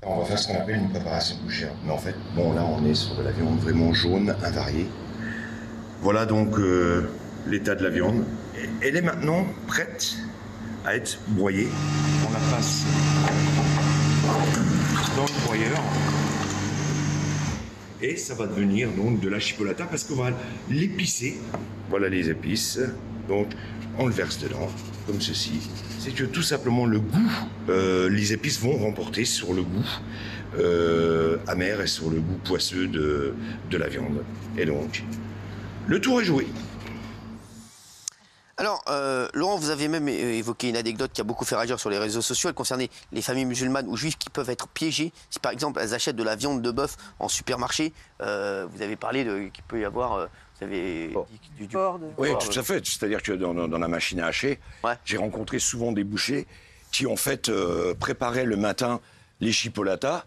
On va faire ce qu'on appelle une préparation bouchère. Mais en fait, bon, là, on est sur de la viande vraiment jaune, invariée. Voilà donc l'état de la viande. Elle est maintenant prête à être broyée. On la passe dans le broyeur. Et ça va devenir donc de la chipolata parce qu'on va l'épicer. Voilà les épices. Donc, on le verse dedans, comme ceci. C'est que tout simplement le goût, les épices vont remporter sur le goût amer et sur le goût poisseux de la viande. Et donc, le tour est joué. Alors, Laurent, vous avez même évoqué une anecdote qui a beaucoup fait réagir sur les réseaux sociaux. Elle concernait les familles musulmanes ou juives qui peuvent être piégées si, par exemple, elles achètent de la viande de bœuf en supermarché. Vous avez parlé qu'il peut y avoir... vous avez dit du porc. Oui, tout à fait. C'est-à-dire que dans la machine à hacher, j'ai rencontré souvent des bouchers qui, en fait, préparaient le matin les chipolatas,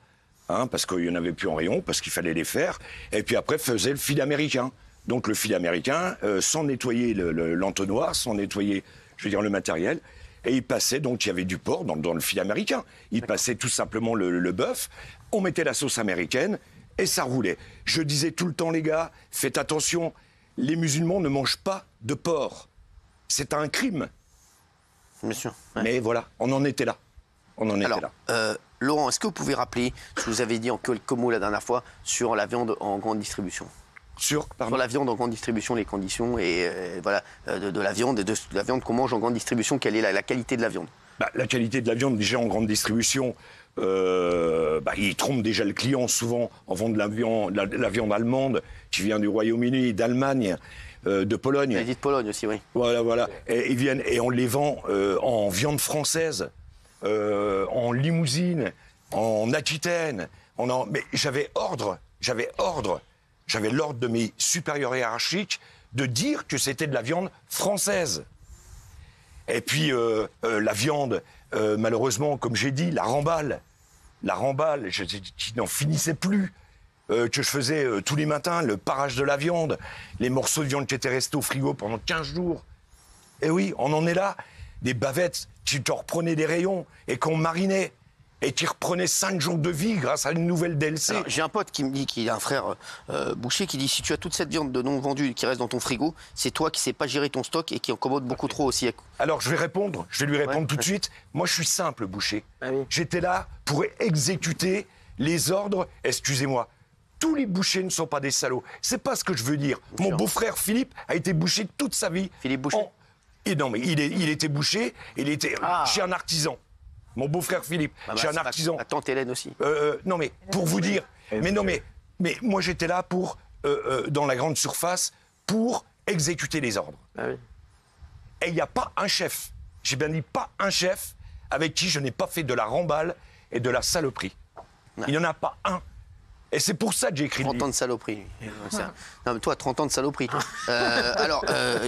parce qu'il n'y en avait plus en rayon, parce qu'il fallait les faire, et puis après faisaient le fil américain. Donc le fil américain, sans nettoyer l'entonnoir, sans nettoyer, je veux dire, le matériel, et il passait, donc il y avait du porc dans le fil américain. Il passait tout simplement le bœuf, on mettait la sauce américaine, et ça roulait. Je disais tout le temps, les gars, faites attention, les musulmans ne mangent pas de porc. C'est un crime. Bien sûr. Ouais. Mais voilà, on en était là. Alors, Laurent, est-ce que vous pouvez rappeler ce que vous avez dit en quelques mots la dernière fois sur la viande en grande distribution ? Sur la viande en grande distribution, les conditions et voilà, de la viande et de la viande qu'on mange en grande distribution, quelle est la qualité de la viande ? La qualité de la viande, déjà en grande distribution, ils trompent déjà le client souvent en vendant de la viande allemande qui vient du Royaume-Uni, d'Allemagne, de Pologne. Vous avez dit de Pologne aussi, oui. Voilà. Et ils viennent et on les vend en viande française, en limousine, en Aquitaine. Mais j'avais l'ordre de mes supérieurs hiérarchiques de dire que c'était de la viande française. Et puis, la viande, malheureusement, comme j'ai dit, la remballe, qui n'en finissait plus, que je faisais tous les matins, le parage de la viande, les morceaux de viande qui étaient restés au frigo pendant 15 jours. Et oui, on en est là. Des bavettes qui te reprenaient des rayons et qu'on marinait. Et qui reprenait 5 jours de vie grâce à une nouvelle DLC. Alors, j'ai un pote qui me dit qu'il a un frère boucher qui dit si tu as toute cette viande de non vendue qui reste dans ton frigo, c'est toi qui sais pas gérer ton stock et qui en commande beaucoup trop aussi. Alors je vais lui répondre tout de suite. Moi je suis simple boucher. Ah oui. J'étais là pour exécuter les ordres, excusez-moi. Tous les bouchers ne sont pas des salauds. C'est pas ce que je veux dire. Mon beau-frère Philippe a été boucher toute sa vie. Philippe Boucher. Et non mais il était boucher, il était chez un artisan. Mon beau-frère Philippe, j'ai un artisan. Ma tante Hélène aussi. Non mais, pour vous dire, mais moi j'étais là pour, dans la grande surface, pour exécuter les ordres. Ah oui. Et il n'y a pas un chef, j'ai bien dit pas un chef, avec qui je n'ai pas fait de la remballe et de la saloperie. Non. Il n'y en a pas un. Et c'est pour ça que j'ai écrit 30 ans de saloperie. Non mais toi, 30 ans de saloperie. Alors,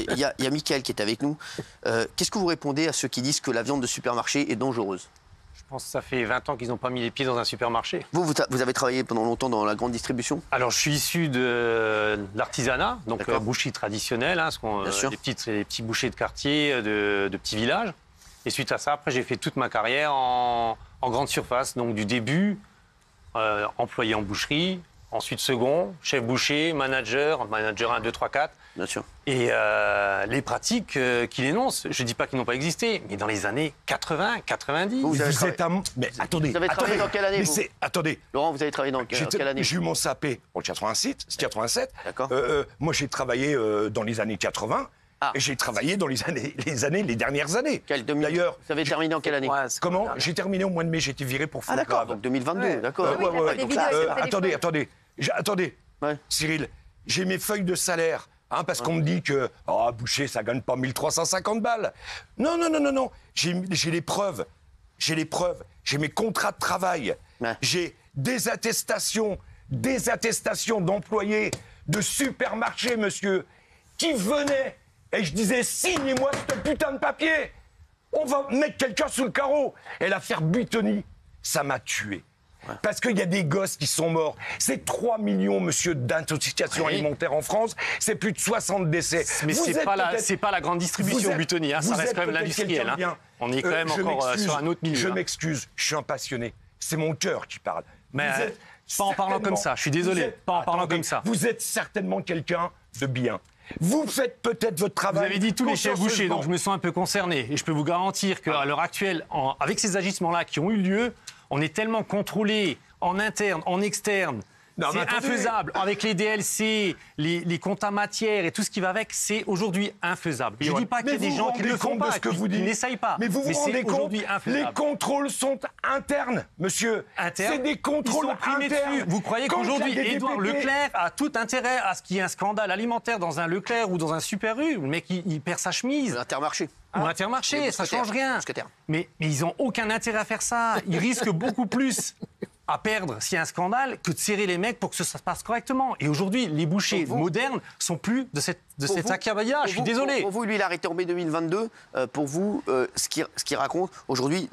il y a Mickaël qui est avec nous. Qu'est-ce que vous répondez à ceux qui disent que la viande de supermarché est dangereuse ? Je pense que ça fait 20 ans qu'ils n'ont pas mis les pieds dans un supermarché. Vous avez travaillé pendant longtemps dans la grande distribution ? Alors, je suis issu de l'artisanat, donc boucherie traditionnelle, les petits bouchers de quartier, de petits villages. Et suite à ça, après, j'ai fait toute ma carrière en grande surface, donc du début... employé en boucherie, ensuite second, chef boucher, manager 1, 2, 3, 4. Bien sûr. Et les pratiques qu'il énonce, je ne dis pas qu'ils n'ont pas existé, mais dans les années 80, 90. Mais attendez. Vous avez travaillé dans quelle année, vous ? Attendez. Laurent, vous avez travaillé dans quelle année ? J'ai eu mon SAP en 87. D'accord. Moi, j'ai travaillé dans les années 80. Et j'ai travaillé dans les dernières années. D'ailleurs, vous avez terminé en quelle année ? Comment ? J'ai terminé au mois de mai, j'ai été viré pour faute grave. D'accord, donc 2022, d'accord. Attendez, Cyril, j'ai mes feuilles de salaire, parce qu'on me dit que boucher, ça gagne pas 1350 balles. Non, j'ai les preuves, j'ai mes contrats de travail, j'ai des attestations d'employés de supermarchés, monsieur, qui venaient. Et je disais, signez-moi ce putain de papier. On va mettre quelqu'un sous le carreau. Et l'affaire Buitoni, ça m'a tué. Parce qu'il y a des gosses qui sont morts. C'est 3 millions, monsieur, d'intoxications alimentaires en France. C'est plus de 60 décès. Mais c'est pas la grande distribution, Buitoni. Ça reste quand même l'industriel. On est quand même encore sur un autre milieu. Je m'excuse, je suis un passionné. c'est mon cœur qui parle. Mais pas en parlant comme ça, je suis désolé, pas en parlant comme ça. Vous êtes certainement quelqu'un de bien. Vous faites peut-être votre travail. Vous avez dit tous les chefs bouchers, donc je me sens un peu concerné. Et je peux vous garantir qu'à l'heure actuelle, avec ces agissements-là qui ont eu lieu, on est tellement contrôlé en interne, en externe. C'est infaisable. Avec les DLC, les comptes matière et tout ce qui va avec, c'est aujourd'hui infaisable. Je ne dis pas qu'il y a des gens qui ne le font pas, qui n'essayent pas. Mais vous vous rendez compte, les contrôles sont internes, monsieur. Internes. C'est des contrôles internes. Vous croyez qu'aujourd'hui, Édouard Leclerc a tout intérêt à ce qu'il y ait un scandale alimentaire dans un Leclerc ou dans un Super U? Le mec, il perd sa chemise. Intermarché. Ou Intermarché, ça ne change rien. Mais ils n'ont aucun intérêt à faire ça. Ils risquent beaucoup plus à perdre s'il y a un scandale que de serrer les mecs pour que ça se passe correctement. Et aujourd'hui, les bouchers modernes sont plus de cette acabaya. Je suis désolé. Pour vous, lui, il a arrêté en mai 2022. Pour vous, ce qu'il raconte aujourd'hui,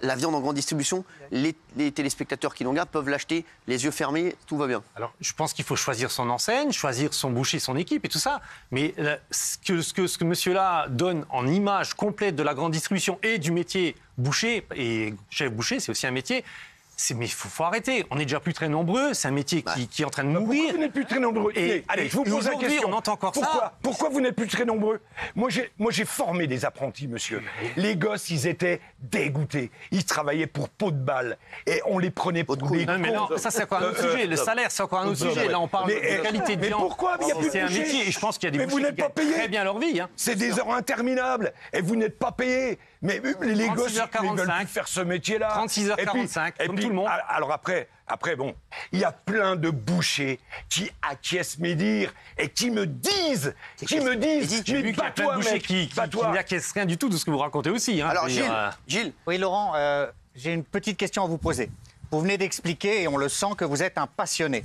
la viande en grande distribution, les téléspectateurs qui l'en regardent peuvent l'acheter les yeux fermés, tout va bien. Alors, je pense qu'il faut choisir son enseigne, choisir son boucher, son équipe et tout ça. Mais ce que monsieur-là donne en image complète de la grande distribution et du métier boucher, et chef boucher, c'est aussi un métier. Mais il faut arrêter. On n'est déjà plus très nombreux. C'est un métier qui est en train de mourir. Pourquoi vous n'êtes plus très nombreux? Allez, je vous pose la question. On entend encore ça. Pourquoi vous n'êtes plus très nombreux? Moi, j'ai formé des apprentis, monsieur. Les gosses, ils étaient dégoûtés. Ils travaillaient pour pot de balle. Et on les prenait pour des cons. Mais non, ça, c'est encore un autre sujet. Le salaire, c'est encore un autre sujet. Là, on parle de qualité de viande. Mais pourquoi il n'y a plus de C'est un métier. Et je pense qu'il y a des bouchers qui gagnent très bien leur vie. C'est des heures interminables. Et vous n'êtes pas payés. Mais les gosses, ils veulent plus faire ce métier-là. 36h45, comme tout le monde. Alors après, bon, il y a plein de bouchers qui acquiescent mes dires et qui me disent, mais pas toi, mec, qui n'acquiescent rien du tout de ce que vous racontez aussi. Alors, Gilles. Oui, Laurent, j'ai une petite question à vous poser. Vous venez d'expliquer, et on le sent, que vous êtes un passionné.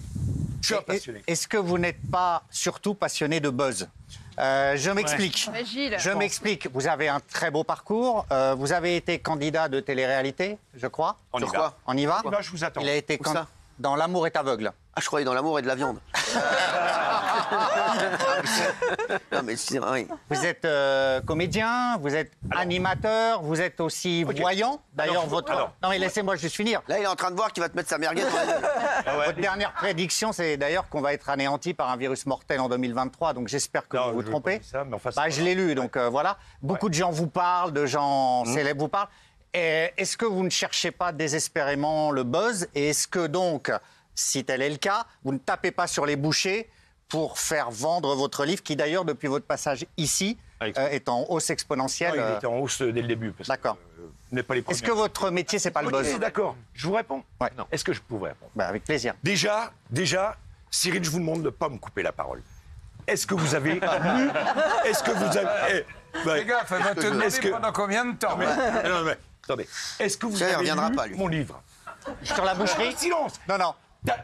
Je suis un passionné. Est-ce que vous n'êtes pas surtout passionné de buzz ? Je m'explique. Ouais. Je m'explique. Vous avez un très beau parcours. Vous avez été candidat de télé-réalité, je crois. On y va. On y va. Je vous attends. Il a été dans L'amour est aveugle. Ah, je croyais dans l'amour et de la viande. Non, mais c'est vrai. Vous êtes comédien, vous êtes animateur, vous êtes aussi voyant. D'ailleurs, Non, mais laissez-moi juste finir. Là, il est en train de voir qu'il va te mettre sa merguez dans la Votre dernière prédiction, c'est d'ailleurs qu'on va être anéanti par un virus mortel en 2023. Donc j'espère que vous vous trompez. Je l'ai lu, donc voilà. Beaucoup de gens vous parlent, de gens célèbres vous parlent. Est-ce que vous ne cherchez pas désespérément le buzz? Et est-ce que donc, si tel est le cas, vous ne tapez pas sur les bouchers pour faire vendre votre livre, qui d'ailleurs, depuis votre passage ici, est en hausse exponentielle? Il était en hausse dès le début. D'accord. Est-ce que votre métier, c'est pas le buzz? D'accord. Je vous réponds. Ouais. Est-ce que je pourrais répondre? Avec plaisir. Déjà, Cyril, je vous demande de ne pas me couper la parole. Est-ce que vous avez lu? Est-ce que vous avez... Les gars, va te demander pendant combien de temps? Attendez. Est-ce que vous avez lu mon livre? Sur la boucherie? Silence.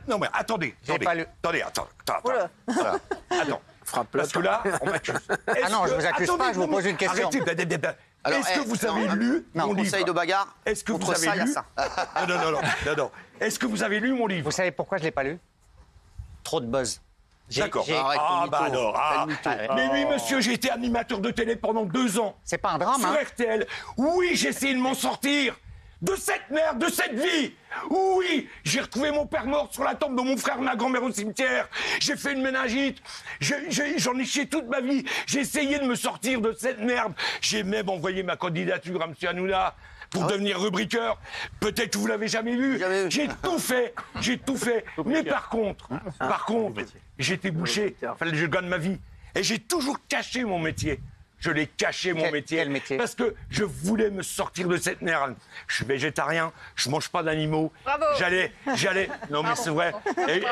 Non, mais attendez. Pas lu. Attends. Parce que là, on m'accuse. Non, je vous accuse pas, je vous pose une question. Arrêtez. Est-ce que vous avez lu mon livre? Conseil de bagarre. Est-ce que vous avez lu? Non. Est-ce que vous avez lu mon livre? Vous savez pourquoi je l'ai pas lu? Trop de buzz. D'accord. Mais oui, monsieur, j'ai été animateur de télé pendant 2 ans. C'est pas un drame, sur RTL. Oui, j'ai essayé de m'en sortir. De cette merde, de cette vie. Oui, j'ai retrouvé mon père mort sur la tombe de mon frère, ma grand-mère au cimetière. J'ai fait une méningite. J'en ai chié toute ma vie. J'ai essayé de me sortir de cette merde. J'ai même envoyé ma candidature à M. Hanouna pour devenir rubriqueur. Peut-être que vous l'avez jamais vu. J'ai tout fait. Mais par contre, j'étais boucher. Il fallait que je gagne ma vie. Et j'ai toujours caché mon métier. Je l'ai caché, mon métier. Quel métier? Parce que je voulais me sortir de cette merde. Je suis végétarien, je mange pas d'animaux. Bravo. J'allais. Non, mais c'est vrai.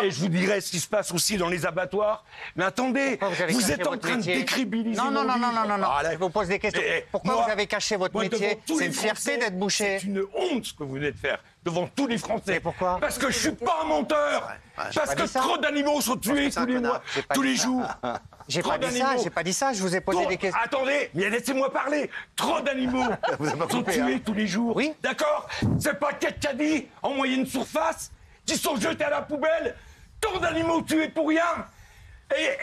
Et je vous dirais ce qui se passe aussi dans les abattoirs. Mais attendez, vous êtes en train de décrédibiliser. Non. Je vous pose des questions. Pourquoi vous avez caché votre métier? C'est une fierté d'être boucher. C'est une honte ce que vous venez de faire devant tous les Français. Et pourquoi? Parce que je suis pas un menteur. Parce que trop d'animaux sont tués tous les jours. J'ai pas dit ça, je vous ai posé des questions. Attendez, mais laissez-moi parler. Trop d'animaux sont tués tous les jours. Oui. D'accord? C'est pas Kekadi en moyenne surface qui sont jetés à la poubelle. Tant d'animaux tués pour rien.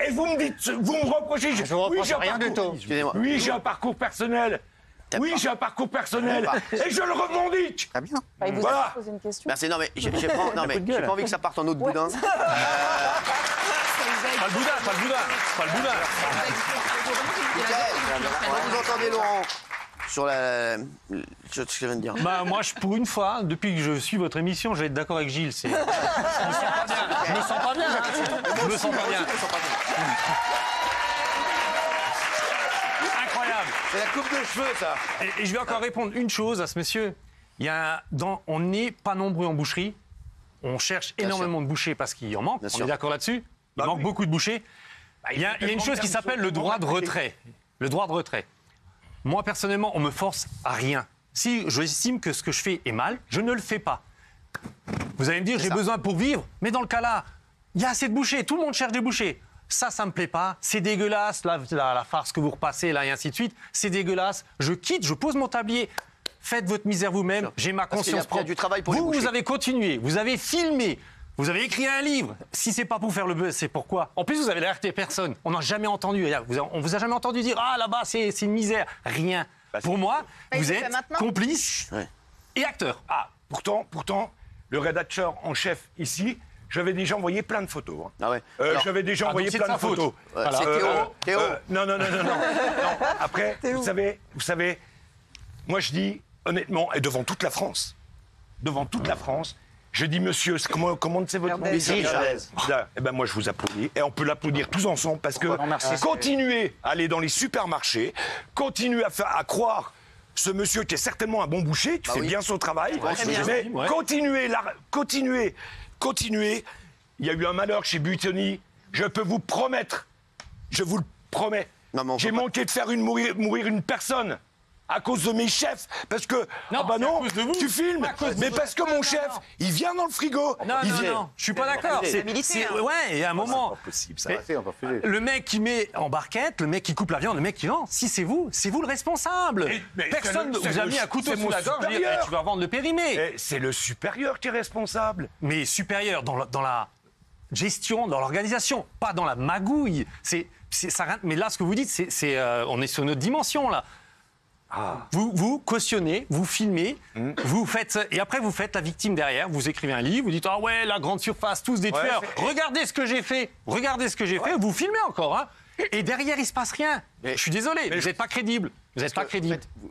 Et vous me dites, vous me reprochez. Je vous reproche rien du tout. Oui, j'ai un parcours personnel. Oui, j'ai un parcours personnel et je le revendique. Très bien. Il vous a posé une question. Merci, non mais j'ai pas envie que ça parte en autre boudin. Pas le boudin, pas le boudin, pas le boudin. Vous entendez Laurent sur ce que je viens de dire. Bah, moi, pour une fois, depuis que je suis votre émission, je vais être d'accord avec Gilles. Je me sens pas bien. Je me sens pas bien. Je me sens pas bien. Incroyable. C'est la coupe de cheveux, ça. Et je vais encore répondre une chose à ce monsieur. On n'est pas nombreux en boucherie. On cherche énormément de bouchers parce qu'il en manque. On est d'accord là-dessus. Il manque beaucoup de bouchers. Il y a une chose qui s'appelle le droit de retrait. Le droit de retrait. Moi, personnellement, on me force à rien. Si j'estime que ce que je fais est mal, je ne le fais pas. Vous allez me dire, j'ai besoin pour vivre, mais dans le cas là, il y a assez de bouchers, tout le monde cherche des bouchers. Ça me plaît pas, c'est dégueulasse, la farce que vous repassez là et ainsi de suite, c'est dégueulasse. Je quitte, je pose mon tablier. Faites votre misère vous-même, j'ai ma conscience propre. Du travail pour les bouchers. Vous avez continué, vous avez filmé. Vous avez écrit un livre. Si c'est pas pour faire le buzz, c'est pourquoi. En plus, vous avez alerté personne. On n'a jamais entendu. On vous a jamais entendu dire là-bas c'est une misère. Rien. Pour moi, vous êtes complice et acteur. Ah, pourtant, le rédacteur en chef ici, j'avais déjà envoyé plein de photos. Ah ouais. J'avais déjà envoyé plein de photos. C'est Théo. Non. Après, vous savez, moi je dis honnêtement et devant toute la France, je dis, monsieur, comment c'est votre nom? Eh ben moi, je vous applaudis. Et on peut l'applaudir tous ensemble parce que continuez à aller dans les supermarchés, continuez à croire ce monsieur qui est certainement un bon boucher, qui fait bien son travail. Mais continuez. Il y a eu un malheur chez Buitoni. Je peux vous promettre, je vous le promets, j'ai manqué de faire mourir une personne. À cause de mes chefs, parce que tu filmes, mais parce que mon chef, il vient dans le frigo. Non, je suis pas d'accord. Ouais, il y a un moment. C'est pas possible, le mec qui met en barquette, le mec qui coupe la viande, le mec qui vend. Si c'est vous le responsable. Personne ne vous a mis un couteau sous la gorge et dit tu vas vendre le périmé. C'est le supérieur qui est responsable. Mais supérieur dans la gestion, dans l'organisation, pas dans la magouille. Mais là, ce que vous dites, on est sur notre dimension là. Vous cautionnez, vous filmez, vous faites, et après vous faites la victime derrière, vous écrivez un livre, vous dites ah ouais la grande surface, tous des tueurs, regardez ce que j'ai fait, vous filmez encore, hein, et derrière il se passe rien. Je suis désolé, vous n'êtes pas crédible. En fait,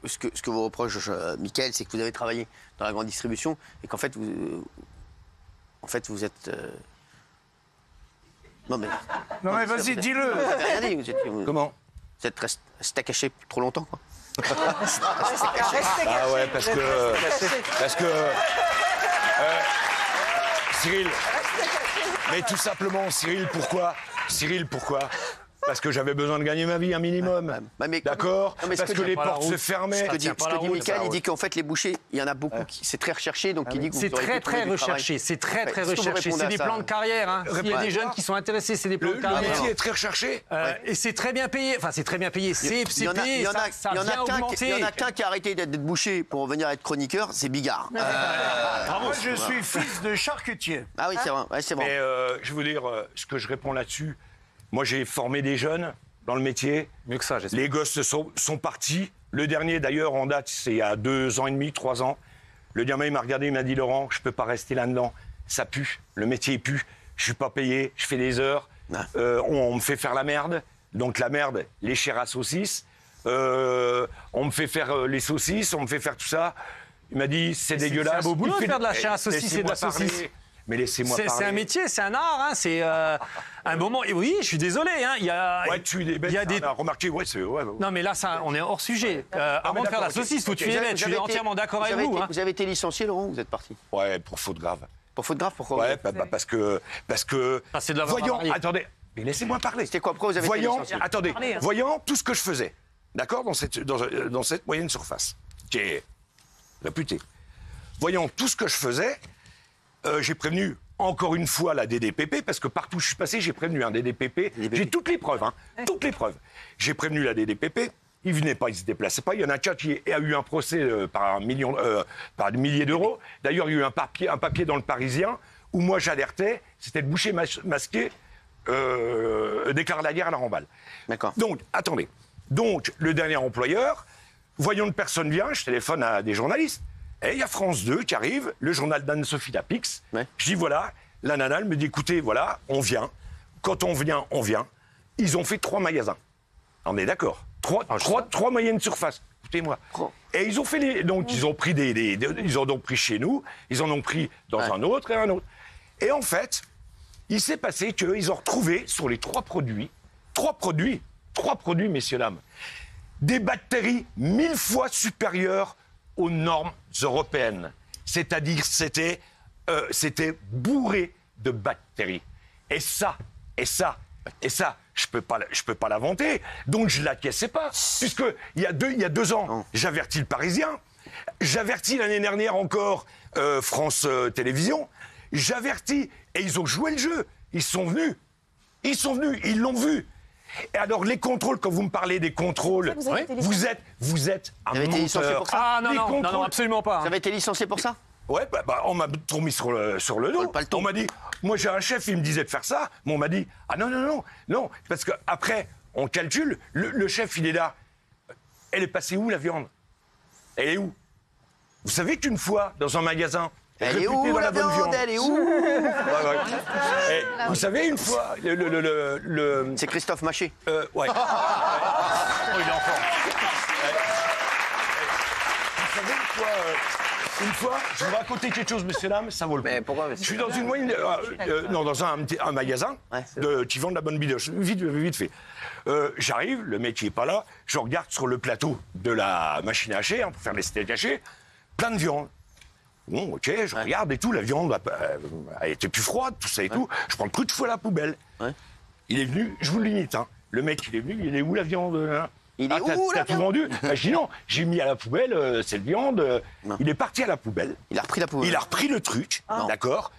ce que vous reproche Mickaël, c'est que vous avez travaillé dans la grande distribution et qu'en fait vous êtes non mais vas-y, dis-le. Vous n'avez rien dit. Comment? Vous êtes resté caché trop longtemps, quoi. Ah ouais, parce que Cyril, mais tout simplement, Cyril, pourquoi? Parce que j'avais besoin de gagner ma vie un minimum. D'accord? Parce que les portes se fermaient. Ce que dit Mickaël, il dit qu'en fait les bouchers, il y en a beaucoup c'est très recherché, donc il dit que c'est très recherché. C'est très recherché. C'est des plans de carrière. Hein. Il y a des jeunes qui sont intéressés, c'est des plans de carrière. Le métier est très recherché. Et c'est très bien payé. Enfin, c'est très bien payé. C'est payé. Il y en a qu'un qui a arrêté d'être boucher pour venir être chroniqueur, c'est Bigard. Moi, je suis fils de charcutier. Ah oui, c'est vrai. Mais je veux dire, ce que je réponds là-dessus. Moi, j'ai formé des jeunes dans le métier. Mieux que ça, j'espère. Les gosses sont partis. Le dernier, d'ailleurs, en date, c'est il y a 2 ans et demi, 3 ans. Le gamin, il m'a regardé, il m'a dit, Laurent, je peux pas rester là-dedans. Ça pue. Le métier pue. Je suis pas payé. Je fais des heures. On me fait faire la merde. Donc, la merde, les chairs à saucisses. On me fait faire les saucisses. On me fait faire tout ça. Il m'a dit, c'est dégueulasse. C'est un beau boulot de faire de la chair à saucisses et de la saucisse. Mais laissez-moi parler. C'est un métier, c'est un art, hein, c'est un moment. Et oui, je suis désolé, hein, il y a des. Remarquez, Non, mais là, on est hors sujet. Avant de faire la saucisse, faut tuer les bêtes. Je suis entièrement d'accord avec vous. Vous avez été licencié, Laurent, vous êtes parti? Ouais, pour faute grave. Pour faute grave, pourquoi? Ouais, parce que. C'est de la voyons, attendez, mais laissez-moi parler. C'était quoi? Pourquoi vous avez été licencié? Attendez, voyant tout ce que je faisais, d'accord, dans cette moyenne surface, qui est réputée. Voyant tout ce que je faisais. J'ai prévenu encore une fois la DDPP, parce que partout où je suis passé, j'ai prévenu un DDPP. J'ai toutes les preuves, toutes les preuves. J'ai prévenu la DDPP, ils ne venaient pas, ils ne se déplaçaient pas. Il y en a qu'un qui a eu un procès par des milliers d'euros. D'ailleurs, il y a eu un papier dans le Parisien où moi j'alertais, c'était le boucher masqué déclare la guerre à la Ramballe. D'accord. Donc, attendez. Donc, le dernier employeur voyons une personne vient, je téléphone à des journalistes. Et il y a France 2 qui arrive, le journal d'Anne-Sophie Lapix. Ouais. Je dis voilà, la nana, elle me dit écoutez, voilà, on vient. Quand on vient, on vient. Ils ont fait 3 magasins. On est d'accord. 3 moyennes surfaces. Écoutez-moi. Et ils ont fait donc ils ont pris ils ont donc pris chez nous, ils en ont pris dans un autre et un autre. Et en fait, il s'est passé qu'ils ont retrouvé sur les 3 produits, messieurs dames, des bactéries 1000 fois supérieures aux normes européennes. C'est-à-dire c'était bourré de bactéries. Et ça, je peux pas l'inventer. Donc je l'acquiesçais pas. Puisque il y a 2 ans, j'avertis le Parisien. J'avertis l'année dernière encore France Télévisions. J'avertis. Et ils ont joué le jeu. Ils sont venus. Ils l'ont vu. Et alors les contrôles, quand vous me parlez des contrôles, vous êtes un menteur. Été licencié pour ça? Ah non, absolument pas. Vous avez été licencié pour ça? Ouais, on m'a trop mis sur le dos. On m'a dit, moi j'ai un chef, il me disait de faire ça, mais on m'a dit, ah non, parce qu'après, on calcule, le chef, il est là. Elle est passée où, la viande? Elle est où? Vous savez qu'une fois, dans un magasin, elle est où, la viande? Elle est où? Vous savez, une fois, C'est Christophe Maché. Ouais. Oh, il est en forme. Vous savez, une fois, je vais vous raconter quelque chose, messieurs, dames, ça vaut le coup. Mais pourquoi? Je suis dans une moyenne, dans un magasin qui vend de la bonne bidouche, vite fait. J'arrive, le mec qui est pas là, je regarde sur le plateau de la machine à hacher, pour faire les steaks hachés, plein de viande. Bon, ok, je regarde et tout, la viande, elle était plus froide, tout ça et tout. Je prends le coup de fouet à la poubelle. Ouais. Il est venu, je vous le limite, hein. Le mec, il est venu, il est où la viande hein? Il est où, t'as tout vendu? Je dis non, j'ai mis à la poubelle, cette viande. Il est parti à la poubelle. Il a repris la poubelle. Il a repris le truc, d'accord?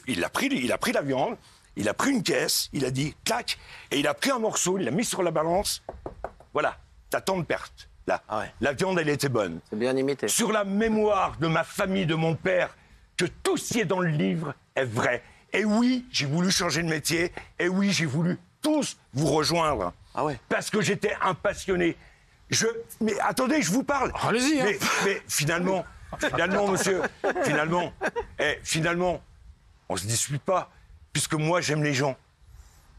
Il a pris la viande, il a pris une caisse, il a dit, clac, et il a pris un morceau, il l'a mis sur la balance. Voilà, t'as tant de pertes. Là. Ah ouais. La viande, elle était bonne. C'est bien imité. Sur la mémoire de ma famille, de mon père, que tout ce qui est dans le livre est vrai. Et oui, j'ai voulu changer de métier. Et oui, j'ai voulu tous vous rejoindre. Ah ouais. Parce que j'étais un passionné. Mais attendez, je vous parle. Allez-y. Hein. Mais finalement, monsieur, finalement, on se dispute pas. Puisque moi, j'aime les gens.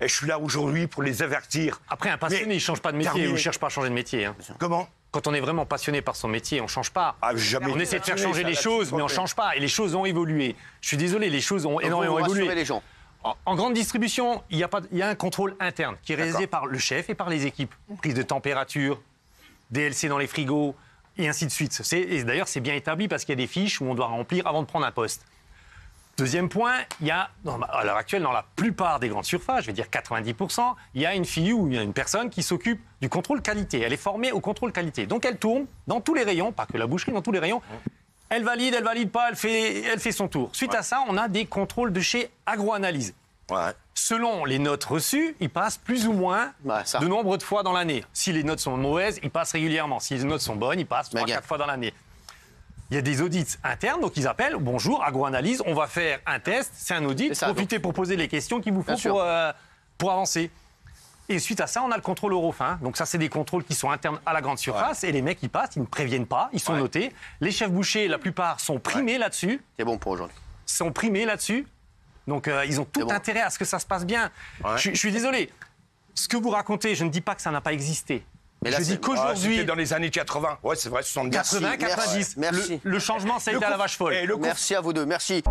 Et je suis là aujourd'hui pour les avertir. Après, un passionné, il ne change pas de métier. Il ne cherche pas à changer de métier. Hein. Comment? Quand on est vraiment passionné par son métier, on ne change pas. Ah, jamais. On essaie de faire changer les choses, mais on ne change pas. Et les choses ont évolué. Je suis désolé, les choses ont énormément évolué. Les gens. En grande distribution, il y a un contrôle interne qui est réalisé par le chef et par les équipes. Prise de température, DLC dans les frigos, et ainsi de suite. Et d'ailleurs, c'est bien établi parce qu'il y a des fiches où on doit remplir avant de prendre un poste. Deuxième point, il y a, à l'heure actuelle, dans la plupart des grandes surfaces, je vais dire 90%, il y a une fille ou il y a une personne qui s'occupe du contrôle qualité. Elle est formée au contrôle qualité. Donc elle tourne dans tous les rayons, pas que la boucherie, dans tous les rayons. Elle valide pas, elle fait son tour. Suite à ça, on a des contrôles de chez Agroanalyse. Ouais. Selon les notes reçues, ils passent plus ou moins de nombre de fois dans l'année. Si les notes sont mauvaises, ils passent régulièrement. Si les notes sont bonnes, ils passent 3-4 fois dans l'année. Il y a des audits internes, donc ils appellent, bonjour, Agroanalyse, on va faire un test, c'est un audit, profitez pour poser les questions qu'il vous faut pour avancer. Et suite à ça, on a le contrôle Eurofin. Donc ça, c'est des contrôles qui sont internes à la grande surface, et les mecs, ils passent, ils ne préviennent pas, ils sont notés. Les chefs bouchers, la plupart, sont primés là-dessus. C'est bon pour aujourd'hui. Sont primés là-dessus. Donc ils ont tout intérêt à ce que ça se passe bien. Ouais. Je suis désolé, ce que vous racontez, je ne dis pas que ça n'a pas existé. Mais là, je dis qu'aujourd'hui... C'était dans les années 80. Ouais, c'est vrai, 70. 80, 90. Merci. Le changement, ça a été à la vache folle. Merci à vous deux. Merci.